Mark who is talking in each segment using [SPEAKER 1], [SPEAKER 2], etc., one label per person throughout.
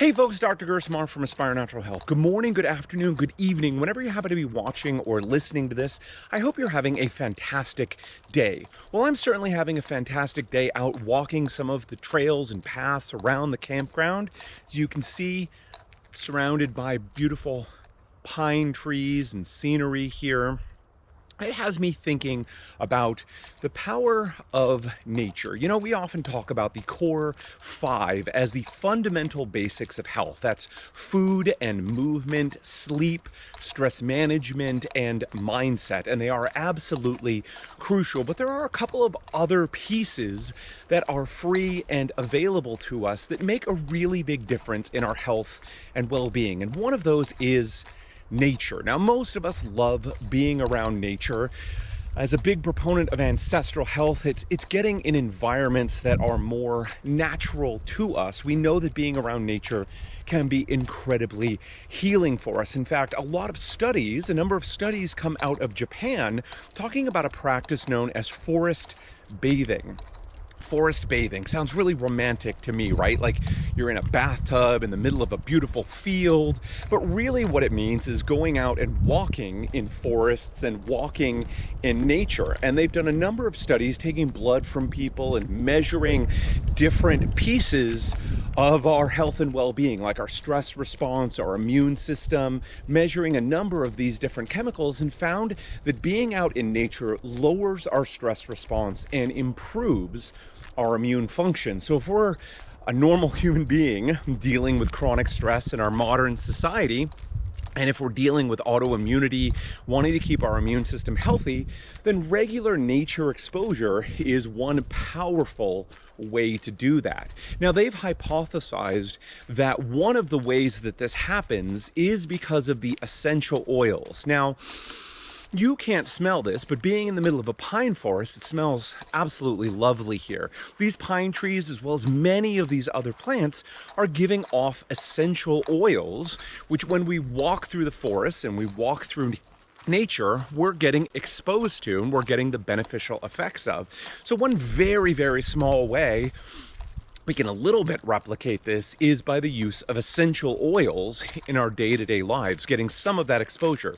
[SPEAKER 1] Hey folks, Dr. Gerstmar from Aspire Natural Health. Good morning, good afternoon, good evening. Whenever you happen to be watching or listening to this, I hope you're having a fantastic day. Well, I'm certainly having a fantastic day out walking some of the trails and paths around the campground. As you can see, surrounded by beautiful pine trees and scenery here. It has me thinking about the power of nature. You know, we often talk about the core five as the fundamental basics of health. That's food and movement, sleep, stress management, and mindset. And they are absolutely crucial. But there are a couple of other pieces that are free and available to us that make a really big difference in our health and well-being. And one of those is nature. Now, most of us love being around nature. As a big proponent of ancestral health, it's getting in environments that are more natural to us. We know that being around nature can be incredibly healing for us. In fact, a number of studies come out of Japan talking about a practice known as forest bathing. Forest bathing sounds really romantic to me, right? Like you're in a bathtub in the middle of a beautiful field. But really what it means is going out and walking in forests and walking in nature. And they've done a number of studies taking blood from people and measuring different pieces of our health and well-being, like our stress response, our immune system, measuring a number of these different chemicals, and found that being out in nature lowers our stress response and improves our immune function. So if we're a normal human being dealing with chronic stress in our modern society, and if we're dealing with autoimmunity, wanting to keep our immune system healthy, then regular nature exposure is one powerful way to do that. Now, they've hypothesized that one of the ways that this happens is because of the essential oils. Now, you can't smell this, but being in the middle of a pine forest, it smells absolutely lovely here. These pine trees, as well as many of these other plants, are giving off essential oils, which when we walk through the forest and we walk through nature, we're getting exposed to and we're getting the beneficial effects of. So one very, very small way we can a little bit replicate this is by the use of essential oils in our day-to-day lives, getting some of that exposure.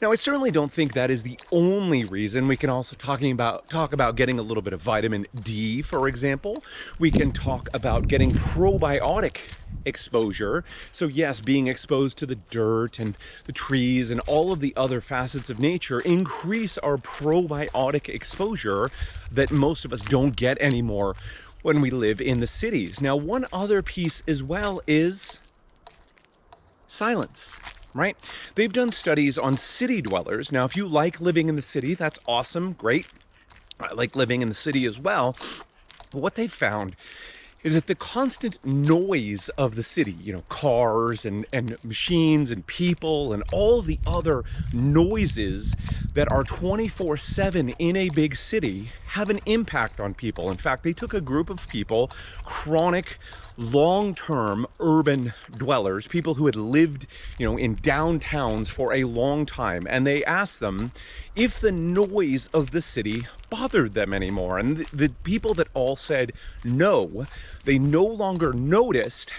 [SPEAKER 1] Now, I certainly don't think that is the only reason. We can also talk about getting a little bit of vitamin D, for example. We can talk about getting probiotic exposure. So yes, being exposed to the dirt and the trees and all of the other facets of nature increase our probiotic exposure that most of us don't get anymore when we live in the cities. Now, one other piece as well is silence, right? They've done studies on city dwellers. Now, if you like living in the city, that's awesome, great. I like living in the city as well. But what they found is that the constant noise of the city, you know, cars and machines and people and all the other noises that are 24/7 in a big city have an impact on people. In fact, they took a group of people, chronic, long-term urban dwellers, people who had lived, you know, in downtowns for a long time, and they asked them if the noise of the city bothered them anymore. And the people that all said no, they no longer noticed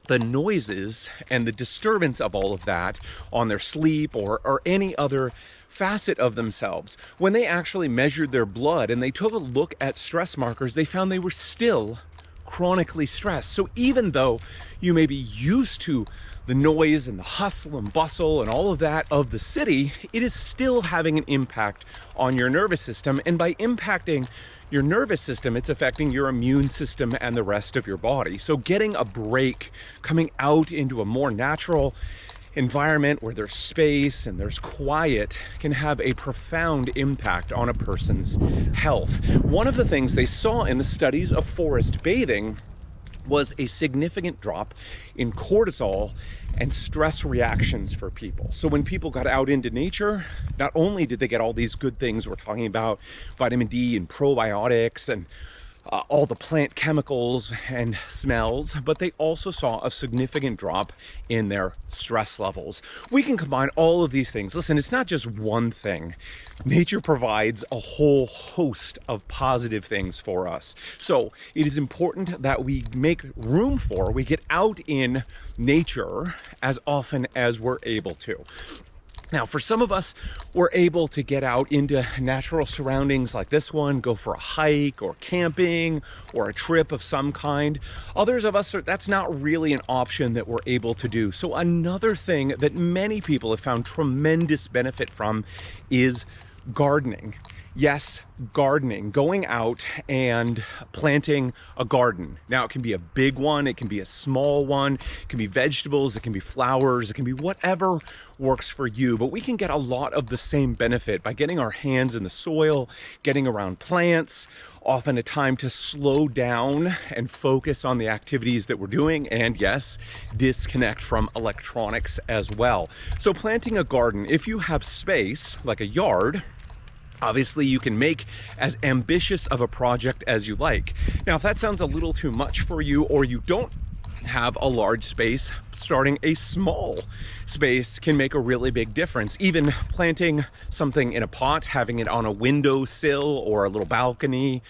[SPEAKER 1] the noises and the disturbance of all of that on their sleep or any other facet of themselves. When they actually measured their blood and they took a look at stress markers, they found they were still chronically stressed. So even though you may be used to the noise and the hustle and bustle and all of that of the city, it is still having an impact on your nervous system. And by impacting your nervous system, it's affecting your immune system and the rest of your body. So getting a break, coming out into a more natural environment where there's space and there's quiet can have a profound impact on a person's health. One of the things they saw in the studies of forest bathing was a significant drop in cortisol and stress reactions for people. So when people got out into nature, not only did they get all these good things we're talking about, vitamin D and probiotics and all the plant chemicals and smells, but they also saw a significant drop in their stress levels. We can combine all of these things. Listen, it's not just one thing. Nature provides a whole host of positive things for us. So it is important that we make room for, we get out in nature as often as we're able to. Now, for some of us, we're able to get out into natural surroundings like this one, go for a hike or camping or a trip of some kind. Others of us, that's not really an option that we're able to do. So another thing that many people have found tremendous benefit from is gardening. Yes, gardening, going out and planting a garden. Now, it can be a big one, it can be a small one, it can be vegetables, it can be flowers, it can be whatever works for you, but we can get a lot of the same benefit by getting our hands in the soil, getting around plants, often a time to slow down and focus on the activities that we're doing, and yes, disconnect from electronics as well. So planting a garden, if you have space, like a yard, obviously, you can make as ambitious of a project as you like. Now, if that sounds a little too much for you, or you don't have a large space, starting a small space can make a really big difference. Even planting something in a pot, having it on a windowsill or a little balcony,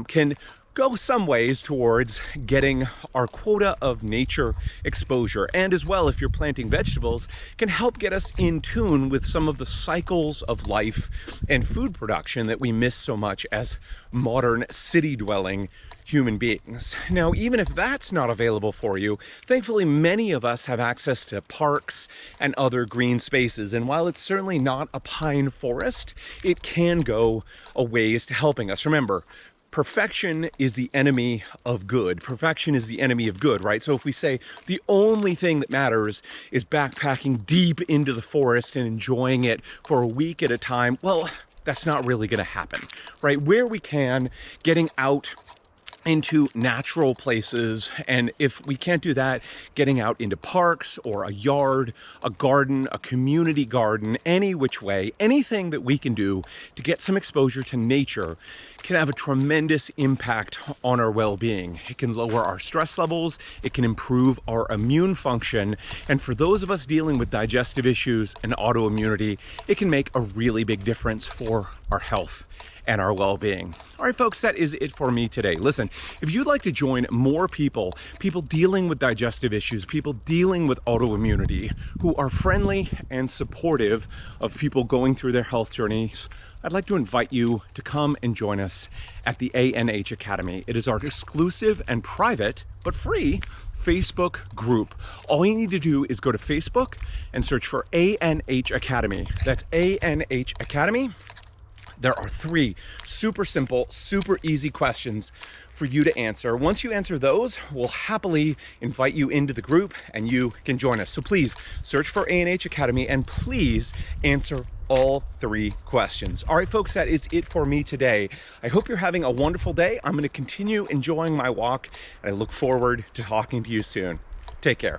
[SPEAKER 1] can go some ways towards getting our quota of nature exposure. And as well, if you're planting vegetables, can help get us in tune with some of the cycles of life and food production that we miss so much as modern city-dwelling human beings. Now, even if that's not available for you, thankfully many of us have access to parks and other green spaces. And while it's certainly not a pine forest, it can go a ways to helping us. Remember, perfection is the enemy of good. Perfection is the enemy of good, right? So if we say the only thing that matters is backpacking deep into the forest and enjoying it for a week at a time, well, that's not really going to happen, right? Where we can, getting out into natural places, and if we can't do that, getting out into parks or a yard, a garden, a community garden, any which way, anything that we can do to get some exposure to nature can have a tremendous impact on our well-being. It can lower our stress levels, it can improve our immune function, and for those of us dealing with digestive issues and autoimmunity, it can make a really big difference for our health and our well-being. All right, folks, that is it for me today. Listen, if you'd like to join more people dealing with digestive issues, people dealing with autoimmunity, who are friendly and supportive of people going through their health journeys, I'd like to invite you to come and join us at the ANH Academy. It is our exclusive and private, but free, Facebook group. All you need to do is go to Facebook and search for ANH Academy. That's ANH Academy. There are 3 super simple, super easy questions for you to answer. Once you answer those, we'll happily invite you into the group and you can join us. So please search for ANH Academy and please answer all 3 questions. All right, folks, that is it for me today. I hope you're having a wonderful day. I'm going to continue enjoying my walk and I look forward to talking to you soon. Take care.